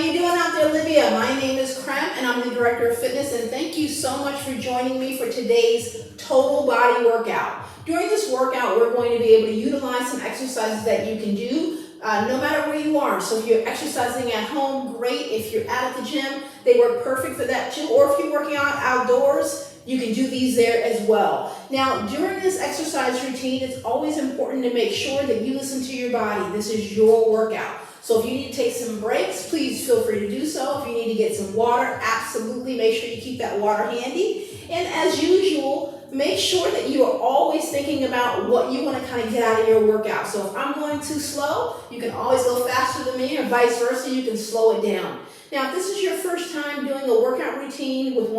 you doing out there, Olivia? My name is Crem, and I'm the Director of Fitness, and thank you so much for joining me for today's total body workout. During this workout, we're going to be able to utilize some exercises that you can do no matter where you are. So if you're exercising at home, great. If you're out at the gym, they work perfect for that too. Or if you're working out outdoors, you can do these there as well. Now, during this exercise routine, it's always important to make sure that you listen to your body. This is your workout. So if you need to take some breaks, please feel free to do so. If you need to get some water, absolutely make sure you keep that water handy. And as usual, make sure that you are always thinking about what you want to kind of get out of your workout. So if I'm going too slow, you can always go faster than me, or vice versa, you can slow it down. Now, if this is your first time doing a workout routine with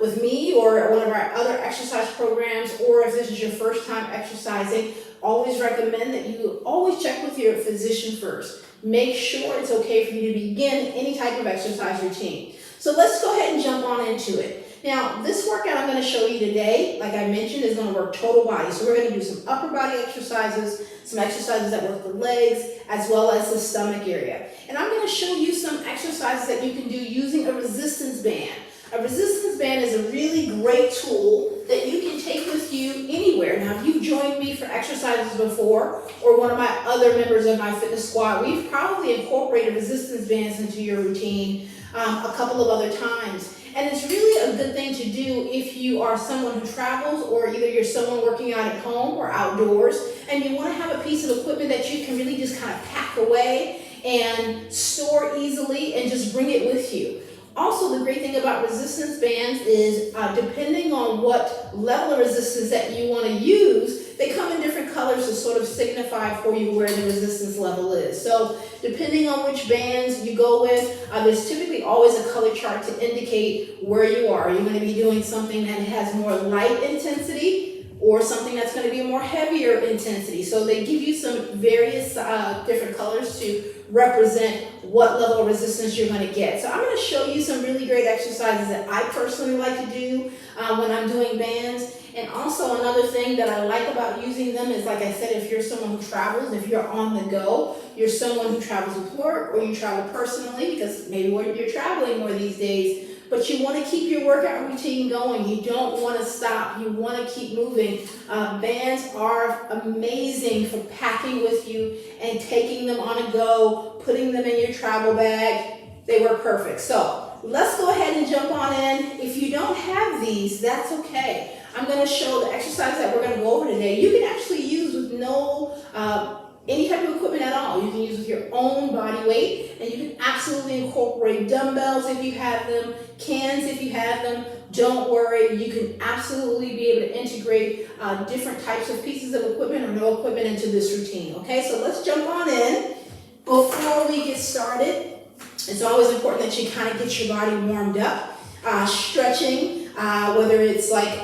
with me or one of our other exercise programs, or if this is your first time exercising, always recommend that you always check with your physician first. Make sure it's okay for you to begin any type of exercise routine. So let's go ahead and jump on into it. Now, this workout I'm going to show you today, like I mentioned, is going to work total body. So we're going to do some upper body exercises, some exercises that work the legs, as well as the stomach area. And I'm going to show you some exercises that you can do using a resistance band. A resistance band is a really great tool that you can take with you anywhere. Now, if you've joined me for exercises before, or one of my other members of my fitness squad, we've probably incorporated resistance bands into your routine a couple of other times. And it's really a good thing to do if you are someone who travels, or either you're someone working out at home or outdoors, and you want to have a piece of equipment that you can really just kind of pack away and store easily and just bring it with you. Also, the great thing about resistance bands is depending on what level of resistance that you want to use, they come in different colors to sort of signify for you where the resistance level is. So depending on which bands you go with, there's typically always a color chart to indicate where you are. You're going to be doing something that has more light intensity, or something that's going to be a more heavier intensity. So they give you some various different colors to represent what level of resistance you're going to get. So I'm going to show you some really great exercises that I personally like to do when I'm doing bands. And also another thing that I like about using them is, like I said, if you're someone who travels, if you're on the go, you're someone who travels with work, or you travel personally, because maybe you're traveling more these days, but you want to keep your workout routine going. You don't want to stop. You want to keep moving. Bands are amazing for packing with you and taking them on a go, putting them in your travel bag. They work perfect. So let's go ahead and jump on in. If you don't have these, that's okay. I'm going to show the exercise that we're going to go over today. You can actually use with no any type of equipment at all. You can use with your own body weight, and you can absolutely incorporate dumbbells if you have them, cans if you have them. Don't worry, you can absolutely be able to integrate different types of pieces of equipment or no equipment into this routine. Okay, so let's jump on in. Before we get started, it's always important that you kind of get your body warmed up. Stretching, whether it's like,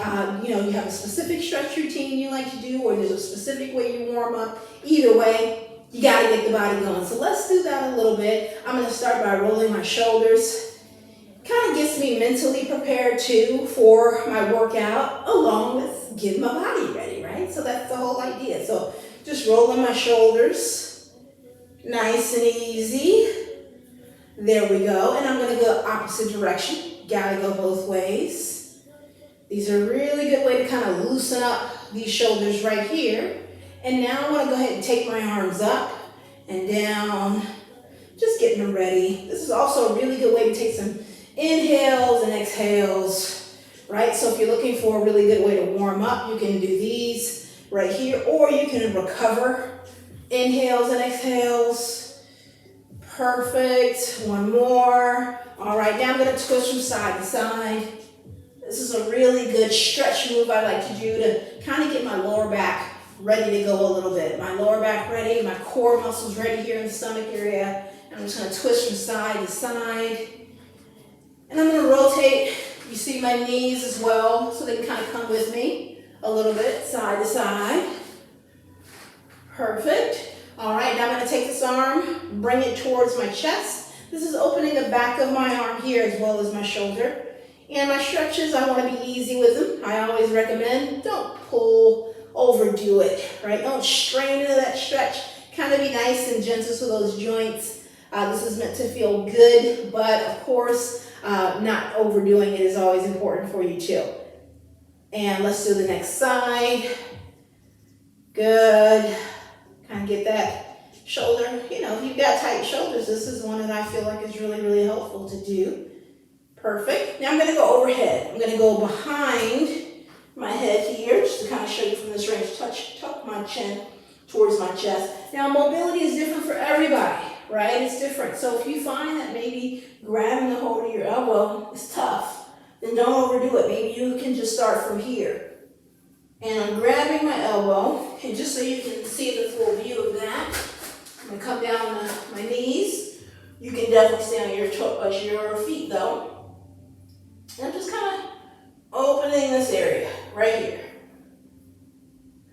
you have a specific stretch routine you like to do, or there's a specific way you warm up. Either way, you got to get the body going. So let's do that a little bit. I'm going to start by rolling my shoulders. Kind of gets me mentally prepared too for my workout, along with getting my body ready, right? So that's the whole idea. So just rolling my shoulders, nice and easy. There we go. And I'm going to go opposite direction. Gotta go both ways. These are a really good way to kind of loosen up these shoulders right here. And now I want to go ahead and take my arms up and down, just getting them ready. This is also a really good way to take some inhales and exhales, right? So if you're looking for a really good way to warm up, you can do these right here, or you can recover. Inhales and exhales. Perfect. One more. All right, now I'm going to twist from side to side. This is a really good stretch move I like to do to kind of get my lower back ready to go a little bit. My lower back ready, my core muscles ready here in the stomach area. And I'm just going to twist from side to side. And I'm going to rotate. You see my knees as well, so they can kind of come with me a little bit, side to side. Perfect. All right, now I'm going to take this arm, bring it towards my chest. This is opening the back of my arm here as well as my shoulder. And my stretches, I want to be easy with them. I always recommend don't pull, overdo it, right? Don't strain into that stretch. Kind of be nice and gentle so those joints This is meant to feel good, but of course, not overdoing it is always important for you too. And let's do the next side. Good. Kind of get that shoulder. You know, if you've got tight shoulders, this is one that I feel like is really, really helpful to do. Perfect. Now I'm going to go overhead. I'm going to go behind my head here, just to kind of show you from this range. Tuck my chin towards my chest. Now mobility is different for everybody, right? It's different. So if you find that maybe grabbing the hold of your elbow is tough, then don't overdo it. Maybe you can just start from here. And I'm grabbing my elbow, and just so you can see the full view of that, I'm going to come down on my knees. You can definitely stay on your feet though. And I'm just kind of opening this area right here.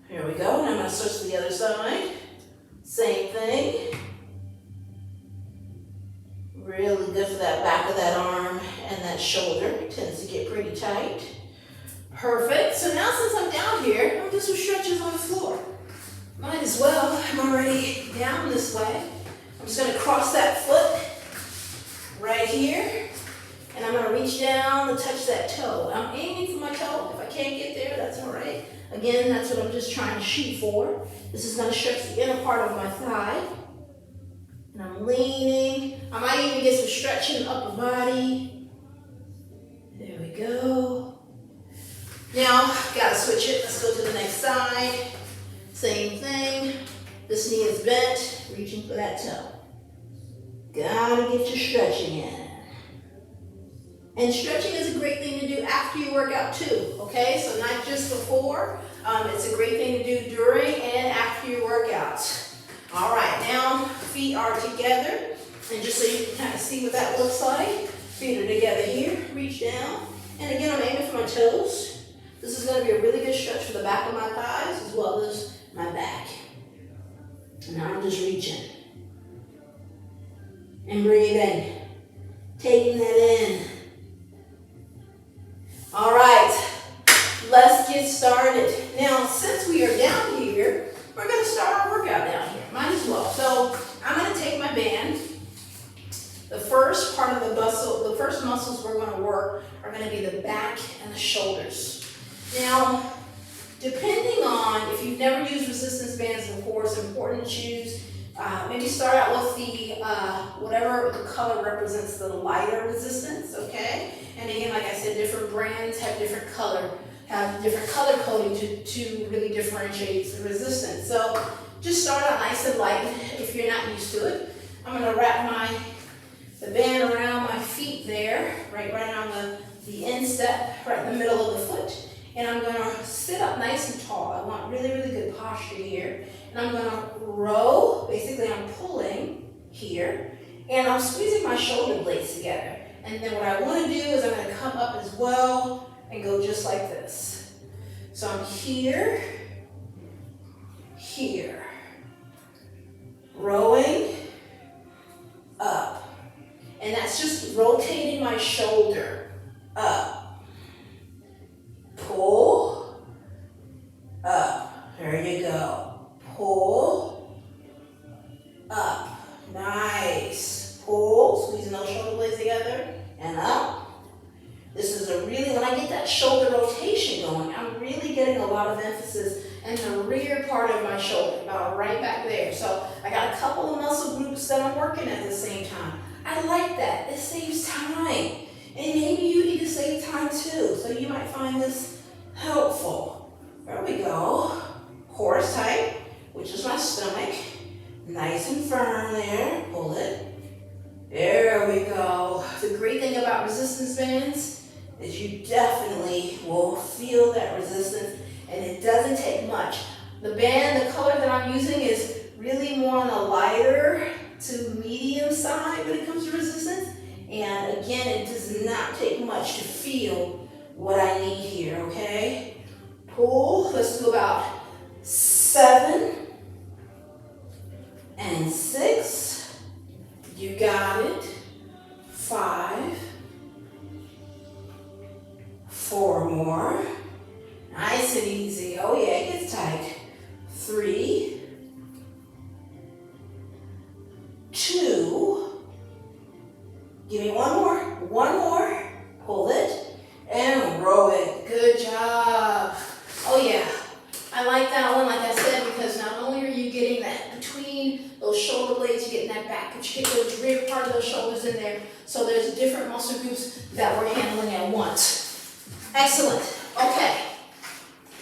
Here we go, and I'm going to switch to the other side. Same thing. Really good for that back of that arm and that shoulder. It tends to get pretty tight. Perfect. So now since I'm down here, I'm going to do some stretches on the floor. Might as well. I'm already down this way. I'm just going to cross that foot right here. And I'm going to reach down and touch that toe. I'm aiming for my toe. If I can't get there, that's all right. Again, that's what I'm just trying to shoot for. This is going to stretch the inner part of my thigh. And I'm leaning. I might even get some stretch in the upper body. There we go. Now, gotta switch it. Let's go to the next side. Same thing. This knee is bent, reaching for that toe. Gotta get your stretching in. And stretching is a great thing to do after you work out too, okay? So not just before, it's a great thing to do during and after your workouts. All right, now feet are together. And just so you can kind of see what that looks like, feet are together here, reach down. And again, I'm aiming for my toes. This is going to be a really good stretch for the back of my thighs as well as my back. And now I'm just reaching. And breathing. Taking that in. All right, let's get started. Now, since we are down here, we're going to start our workout down here. Might as well. So I'm going to take my band. The first part of the muscle, the first muscles we're going to work are going to be the back and the shoulders. Now, depending on, if you've never used resistance bands before, it's important to choose. Maybe start out with the, whatever the color represents the lighter resistance, okay? And again, like I said, different brands have different color coding to really differentiate the resistance. So just start out nice and light if you're not used to it. I'm gonna wrap the band around my feet there, right on the instep, right in the middle of the foot. And I'm gonna sit up nice and tall. I want really, really good posture here. And I'm gonna row, basically I'm pulling here, and I'm squeezing my shoulder blades together. And then what I wanna do is I'm gonna come up as well and go just like this. So I'm here, rowing, up. And that's just rotating my shoulder up. Pull, up. There you go. Pull, up. Nice. Pull, squeezing those shoulder blades together, and up. This is a really, when I get that shoulder rotation going, I'm really getting a lot of emphasis in the rear part of my shoulder, about right back there. So I got a couple of muscle groups that I'm working at the same time. I like that. It saves time. And maybe you need to save time too. So you might find this helpful. There we go. Core is tight, which is my stomach. Nice and firm there. Pull it. There we go. The great thing about resistance bands is you definitely will feel that resistance, and it doesn't take much. The band, the color that I'm using is really more on the lighter to medium side when it comes to resistance. And again, it does not take much to feel what I need here, okay? Pull, let's do about 7 and 6. You got it. 5. 4 more. Nice and easy. Oh yeah, it gets tight. 3, 2, Give me one more. Hold it and row it. Good job. Oh yeah, I like that one, like I said, because not only are you getting that between those shoulder blades, you're getting that back, but you get the rear part of those shoulders in there. So there's different muscle groups that we're handling at once. Excellent. Okay.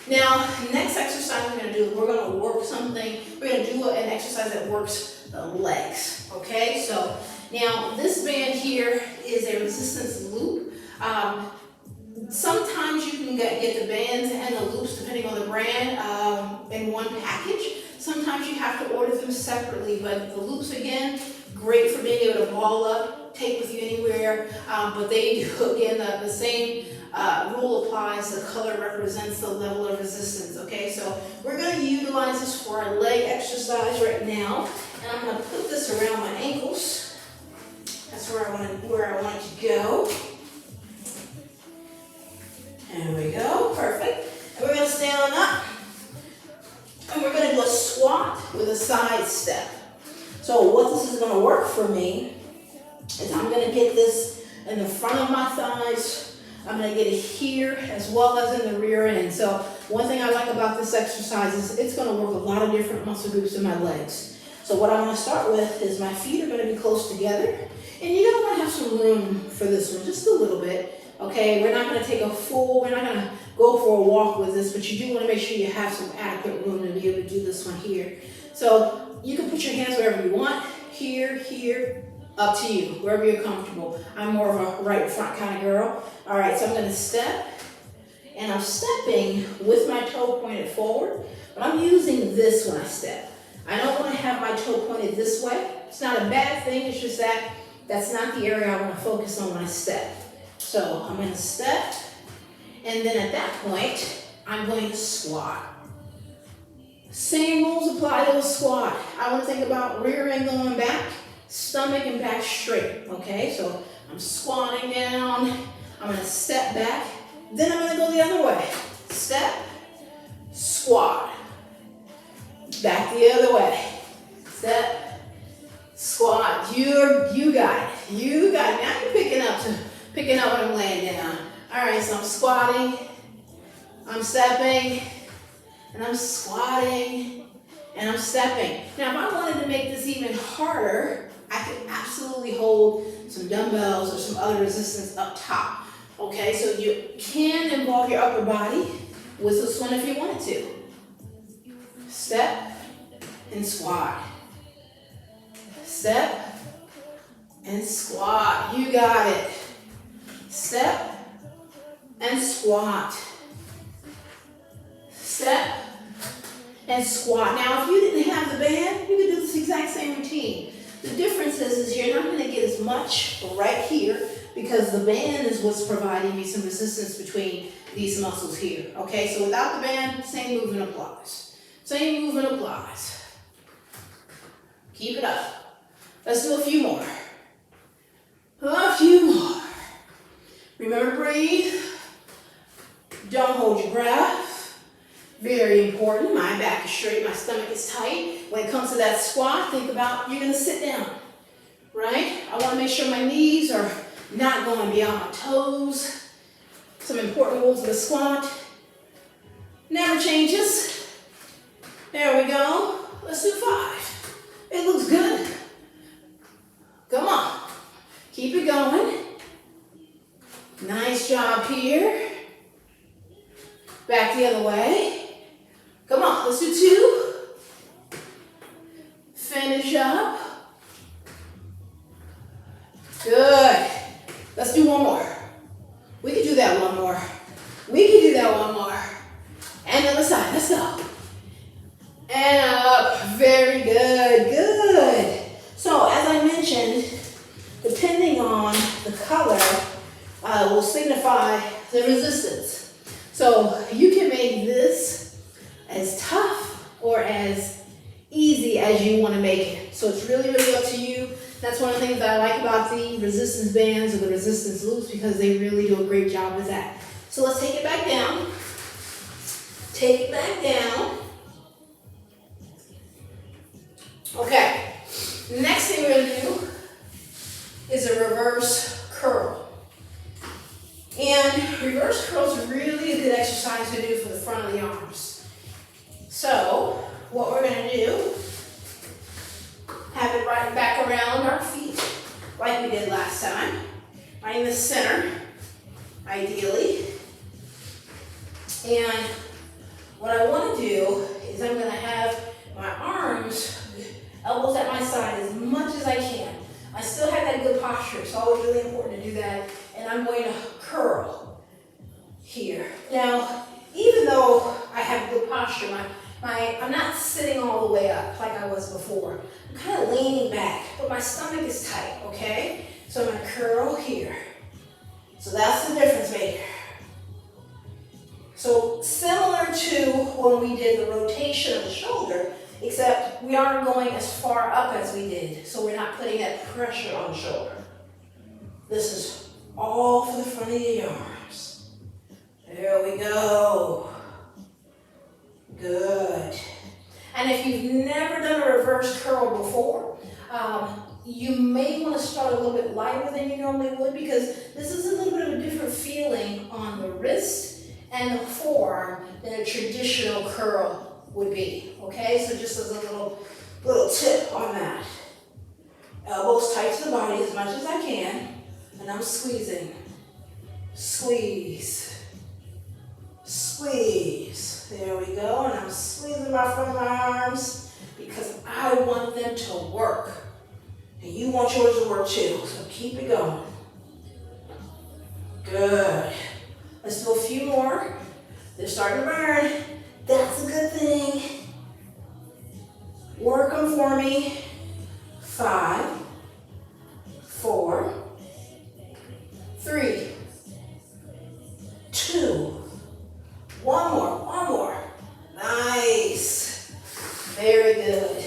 Now, next exercise we're going to do, we're going to work something. We're going to do an exercise that works the legs. Okay, so now this band here is a resistance loop. Sometimes you can get the bands and the loops, depending on the brand, in one package. Sometimes you have to order them separately, but the loops, again, great for being able to ball up, take with you anywhere, but they do, again, the same rule applies. The color represents the level of resistance, okay? So we're going to utilize this for our leg exercise right now, and I'm going to put this around my ankles. That's where I want it to go. There we go, perfect. And we're going to stand up, and we're going to do a squat with a side step. So what this is going to work for me is I'm going to get this in the front of my thighs. I'm going to get it here as well as in the rear end. So one thing I like about this exercise is it's going to work a lot of different muscle groups in my legs. So what I want to start with is my feet are going to be close together. And you're going to want to have some room for this one, just a little bit. Okay, we're not going to take we're not going to go for a walk with this, but you do want to make sure you have some adequate room to be able to do this one here. So you can put your hands wherever you want, here, up to you, wherever you're comfortable. I'm more of a right front kind of girl. All right, so I'm going to step, and I'm stepping with my toe pointed forward, but I'm using this when I step. I don't want to have my toe pointed this way. It's not a bad thing, it's just that that's not the area I want to focus on when I step. So I'm going to step, and then at that point, I'm going to squat. Same rules apply to a squat. I want to think about rear end going back, stomach and back straight, okay? So I'm squatting down, I'm going to step back, then I'm going to go the other way. Step, squat, back the other way. Step, squat. You got it. You got it. Now you're picking up when I'm laying down. All right, so I'm squatting, I'm stepping, and I'm squatting, and I'm stepping. Now, if I wanted to make this even harder, I could absolutely hold some dumbbells or some other resistance up top. Okay, so you can involve your upper body with this one if you wanted to. Step and squat. Step and squat. You got it. Step and squat. Step and squat. Now, if you didn't have the band, you could do this exact same routine. The difference is you're not going to get as much right here because the band is what's providing me some resistance between these muscles here. Okay, so without the band, same movement applies. Same movement applies. Keep it up. Let's do a few more. A few more. Remember, breathe. Don't hold your breath. Very important. My back is straight, my stomach is tight. When it comes to that squat, think about you're going to sit down, right? I want to make sure my knees are not going beyond my toes. Some important rules of the squat. Never changes. There we go. Let's do 5. It looks good. Come on. Keep it going. Nice job here. Back the other way. Come on, let's do 2. Finish up. Good. Let's do one more. We can do that one more. We can do that one more. And the other side, let's go. And up, very good, good. So as I mentioned, depending on the color, will signify the resistance. So you can make this as tough or as easy as you want to make it. So it's really, really up to you. That's one of the things that I like about the resistance bands or the resistance loops because they really do a great job with that. So let's take it back down. Take it back down. Okay. Next thing we're going to do is a reverse reverse curl. And reverse curl is really a good exercise to do for the front of the arms. So what we're going to do, have it right back around our feet like we did last time, right in the center, ideally. And what I want to do is I'm going to have my arms, elbows at my side as much as I can. I still have that good posture. It's always really important to do that. And I'm going to curl here. Now, even though I have good posture, I'm not sitting all the way up like I was before. I'm kind of leaning back, but my stomach is tight, okay? So I'm going to curl here. So that's the difference maker. So similar to when we did the rotation of the shoulder, except we aren't going as far up as we did. So we're not putting that pressure on the shoulder. This is all for the front of the arms. There we go. Good. And if you've never done a reverse curl before, you may want to start a little bit lighter than you normally would, because this is a little bit of a different feeling on the wrist and the forearm than a traditional curl would be. Okay, so just as a little tip on that. Elbows tight to the body as much as I can, and I'm squeezing. Squeeze. Squeeze. There we go, and I'm squeezing my front of my arms because I want them to work. And you want yours to work too, so keep it going. Good. Let's do a few more. They're starting to burn. That's a good thing. Work them for me. 5, 4, 3, 2, 1 more. Nice. Very good.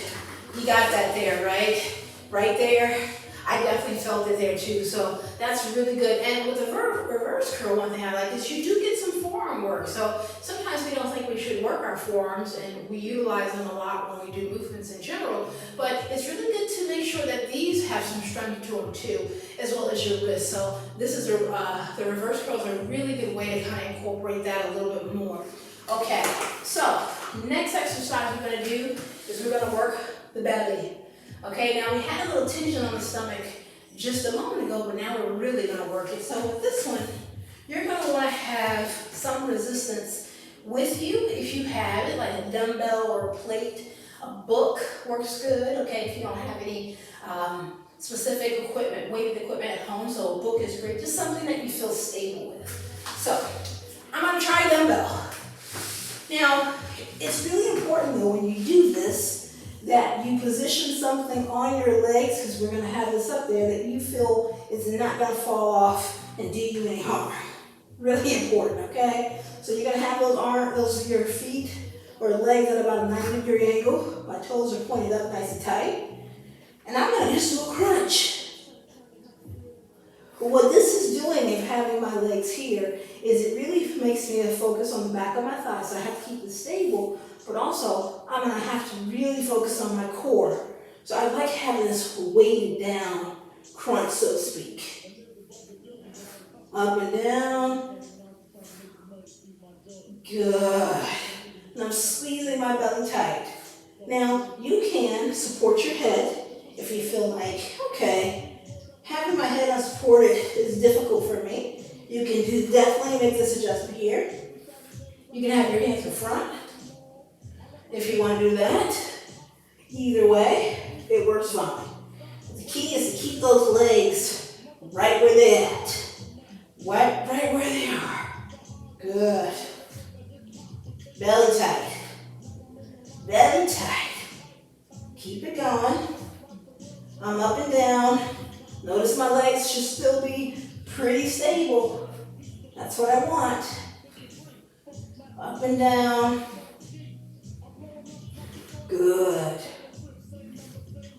You got that there, right? Right there. I definitely felt it there too, so that's really good. And with the reverse curl, one thing I like is you do get some forearm work. So sometimes we don't think we should work our forearms, and we utilize them a lot when we do movements in general, but it's really good to make sure that these have some strength to them too, as well as your wrists. So this is the reverse curls are a really good way to kind of incorporate that a little bit more. Okay, so next exercise we're going to do is we're going to work the belly. Okay, now we had a little tension on the stomach just a moment ago, but now we're really going to work it. So with this one, you're going to want to have some resistance with you if you have it, like a dumbbell or a plate. A book works good, okay, if you don't have any specific equipment, weighted equipment at home, so a book is great. Just something that you feel stable with. So I'm going to try a dumbbell. Now, it's really important though when you do this that you position something on your legs, because we're going to have this up there, that you feel is not going to fall off and do you any harm. Really important, okay? So you're going to have your feet or legs at about a 90-degree angle. My toes are pointed up nice and tight. And I'm going to just do a crunch. But what this is doing, of having my legs here, is it really makes me focus on the back of my thighs. So I have to keep it stable, but also I'm going to have to really focus on my core. So I like having this weighted down crunch, so to speak. Up and down. Good. And I'm squeezing my belly tight. Now, you can support your head if you feel like, okay, having my head unsupported is difficult for me. You can definitely make this adjustment here. You can have your hands in front if you want to do that. Either way, it works fine. The key is to keep those legs right where they're at. Right where they are. Good. Belly tight. Belly tight. Keep it going. I'm up and down. Notice my legs should still be pretty stable. That's what I want. Up and down. Good.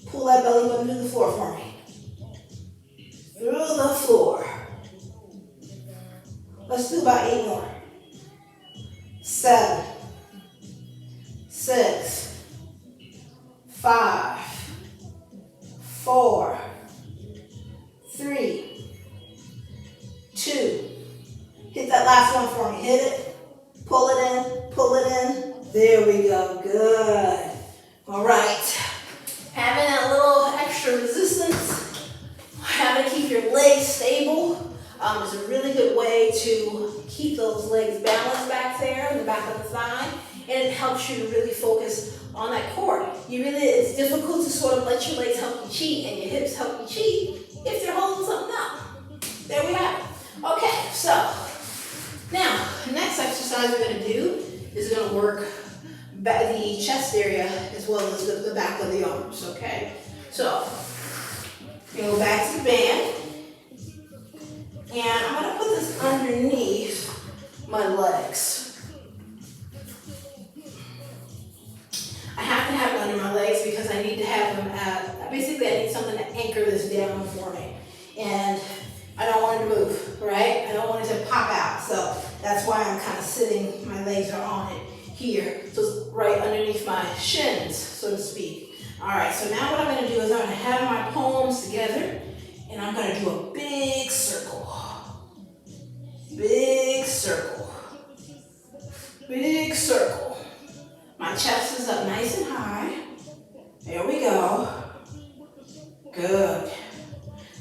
Pull that belly button to the floor for me. Through the floor. Let's do about 8 more. 7, 6, 5, 4, 3, Last one for me. Hit it. Pull it in. Pull it in. There we go. Good. All right. Having that little extra resistance, having to keep your legs stable is a really good way to keep those legs balanced back there in the back of the thigh, and it helps you to really focus on that core. It's difficult to sort of let your legs help you cheat and your hips help you cheat if they're holding something up. There we have it. Okay, so now the next exercise we're going to do is going to work the chest area as well as the back of the arms, okay? So, go back to the band, and I'm going to put this underneath my legs. I have to have it under my legs because I need to have them basically I need something to anchor this down for me. And I don't want it to move, right? I don't want it to pop out, so that's why I'm kind of sitting, my legs are on it here, so it's right underneath my shins, so to speak. All right, so now what I'm going to do is I'm going to have my palms together, and I'm going to do a big circle. Big circle. Big circle. My chest is up nice and high. There we go. Good.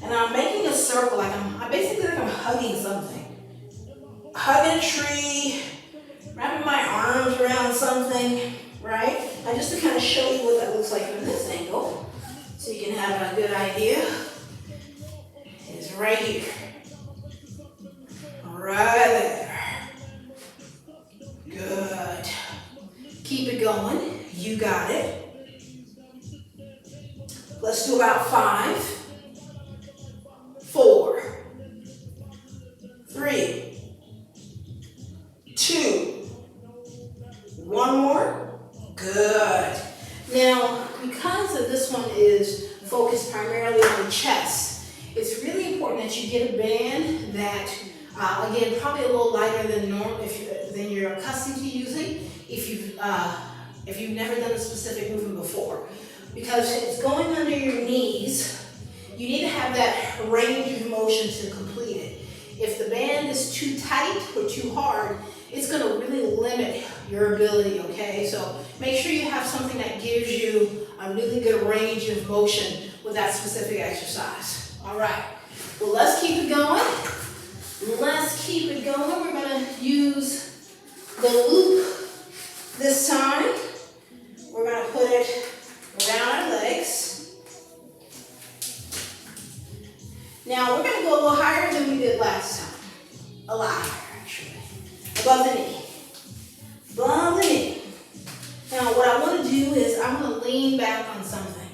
And I'm making a circle like I'm basically like I'm hugging something. Hugging a tree, wrapping my arms around something, right? And just to kind of show you what that looks like from this angle, so you can have a good idea, is right here. Right there. Good. Keep it going. You got it. Let's do about 5, 4, 3, 2, 1 more. Good. Now, because this one is focused primarily on the chest, it's really important that you get a band that, again, probably a little lighter than normal than you're accustomed to using if you've never done a specific movement before. Because it's going under your knees, you need to have that range of motion to complete it. If the band is too tight or too hard, it's going to really limit your ability, okay? So make sure you have something that gives you a really good range of motion with that specific exercise. All right, well, let's keep it going. Let's keep it going. We're going to use the loop this time. We're going to put it around our legs. Now we're going to go a little higher than we did last time. A lot higher, actually. Above the knee. Above the knee. Now what I want to do is I want to lean back on something.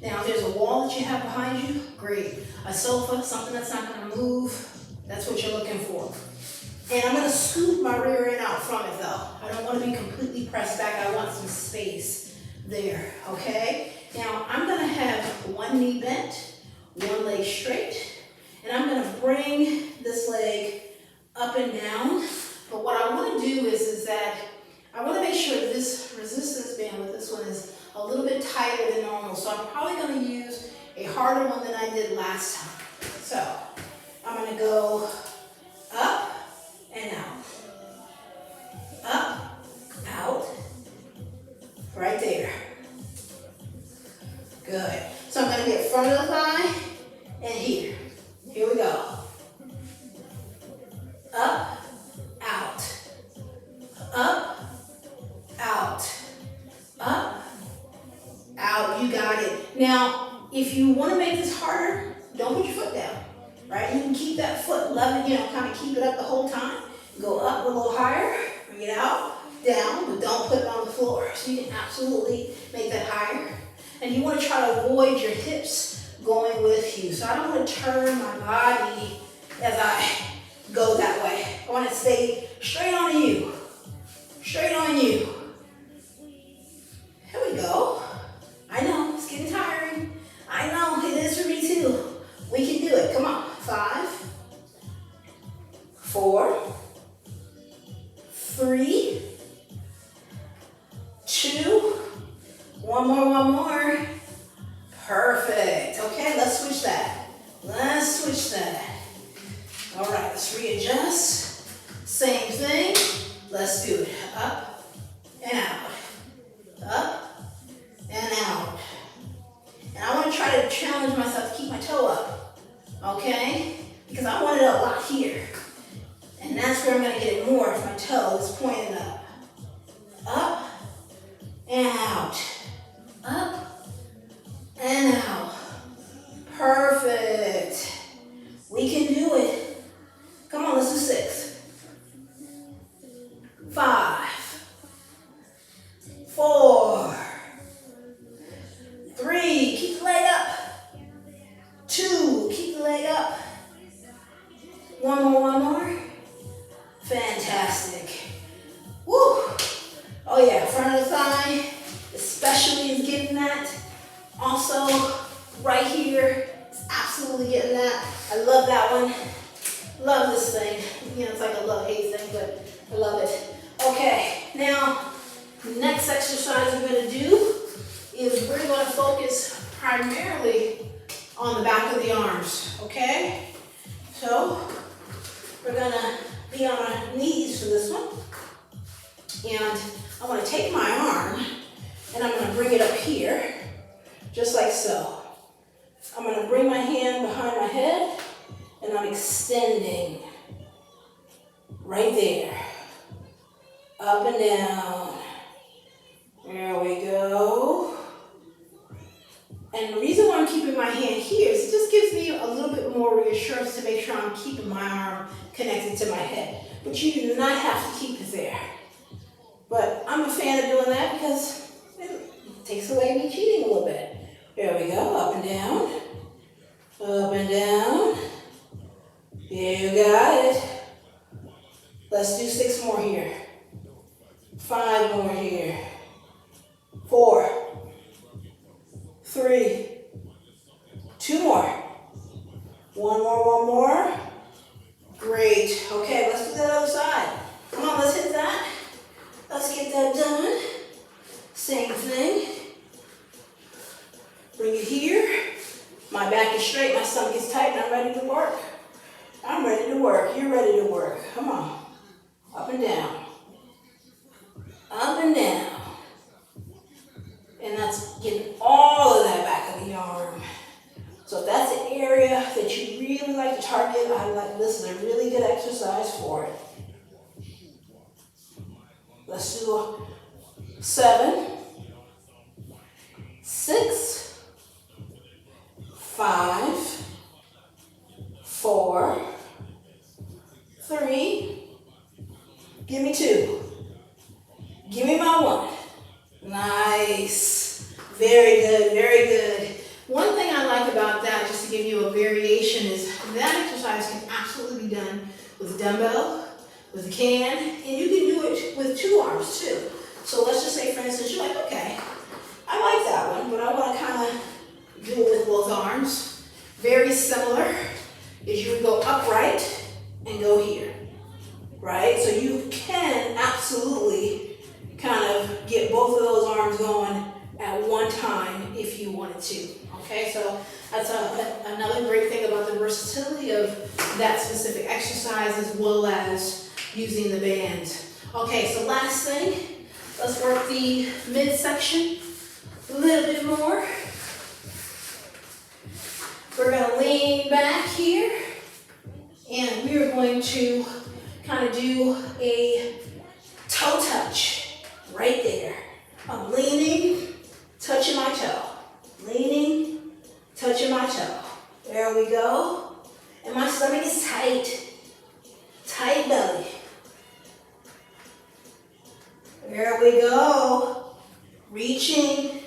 Now if there's a wall that you have behind you, great. A sofa, something that's not going to move, that's what you're looking for. And I'm going to scoop my rear end out from it though. I don't want to be completely pressed back. I want some space there, okay? Now I'm going to have one knee bent, one leg straight, and I'm going to bring this leg up and down. But what I want to do is that I want to make sure that this resistance band with this one is a little bit tighter than normal. So I'm probably going to use a harder one than I did last time. So I'm going to go up and out. Up, out, right there. Good. So I'm going to get front of the thigh and here. Here we go. Up, out. Up, out. Up, out. You got it. Now, if you want to make this harder, don't put your foot down, right? You can keep that foot level, kind of keep it up the whole time. Go up a little higher, bring it out, down, but don't put it on the floor. So you can absolutely make that higher. And you want to try to avoid your hips going with you. So I don't want to turn my body as I go that way. I want to stay straight on you. Straight on you. Here we go. I know, it's getting tiring. I know, it is for me too. We can do it. Come on. 5, 4, 3, 2, one more. Perfect. Okay, let's switch that. All right, let's readjust. Same okay? Because I want it a lot here. And that's where I'm gonna get it more if my toe is pointing up. Up and out. Up and out. Perfect. We can do it. Come on, let's do 6. 5. 4. 3. Keep the leg up. 2. Keep the leg up. One more. Fantastic. Woo. Oh yeah, front of the thigh, especially is getting that. Also, right here is absolutely getting that. I love that one. Love this thing. You know, it's like a love-hate thing, but I love it. Okay, now, next exercise we're gonna do is we're gonna focus primarily on the back of the arms, okay? So, we're gonna be on our knees for this one. And I want to take my arm and I'm going to bring it up here, just like so. I'm going to bring my hand behind my head and I'm extending right there. Up and down. There we go. And the reason why I'm keeping my hand here is it just gives me a little bit more reassurance to make sure I'm keeping my arm connected to my head. But you do not have to keep it there. But I'm a fan of doing that because it takes away me cheating a little bit. There we go, up and down. Up and down. You got it. Let's do 6 more here. 5 more here. 4. 3. 2 more. 1 more. Great. Okay, let's do that other side. Come on, let's hit that. Let's get that done. Same thing. Bring it here. My back is straight, my stomach is tight, and I'm ready to work. I'm ready to work. You're ready to work. Come on. Up and down. Up and down. And that's getting all of that back of the arm. So if that's an area that you really like to target, this is a really good exercise for it. Let's do 7, 6, 5, 4, 3, give me 2, give me my 1. Nice. Very good, very good. One thing I like about that, just to give you a variation, is that exercise can absolutely be done with a dumbbell, with a can, and you can do it with 2 arms too. So let's just say, for instance, you're like, okay, I like that one, but I want to kind of do it with both arms. Very similar is you would go upright and go here, right? So you can absolutely kind of get both of those arms going at one time if you wanted to, okay? So that's another great thing about the versatility of that specific exercise as well as using the band. Okay, so last thing, let's work the midsection a little bit more. We're gonna lean back here and we're going to kind of do a toe touch right there. I'm leaning, touching my toe. Leaning, touching my toe. There we go. And my stomach is tight. Tight belly. There we go. Reaching,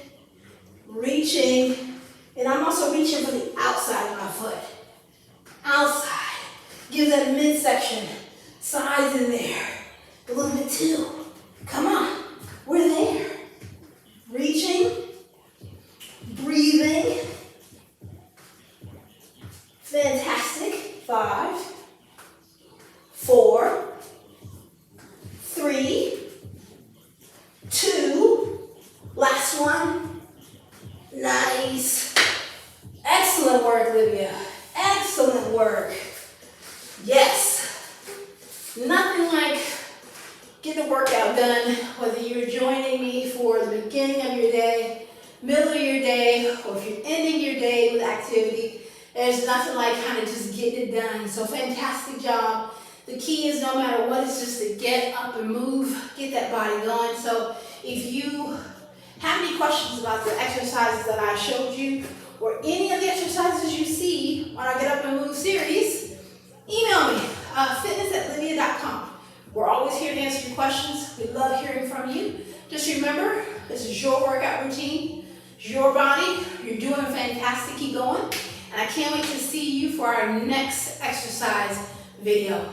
reaching. And I'm also reaching for the outside of my foot. Outside. Give that midsection size in there. A little bit too. Come on. We're there. Reaching. Breathing. Fantastic. 5, 4, 3, 2. Last one. Nice. Excellent work, Livia. Excellent work. Yes. Nothing like getting a workout done, whether you're joining me for the beginning of your day, middle of your day, or if you're ending your day with activity, There's nothing like kind of just getting it done. So fantastic job. The key is no matter what, it's just to get up and move, get that body going. So if you have any questions about the exercises that I showed you, or any of the exercises you see on our Get Up and Move series, email me, fitness@livia.com. We're always here to answer your questions. We love hearing from you. Just remember, this is your workout routine, it's your body. You're doing fantastic. Keep going. And I can't wait to see you for our next exercise video.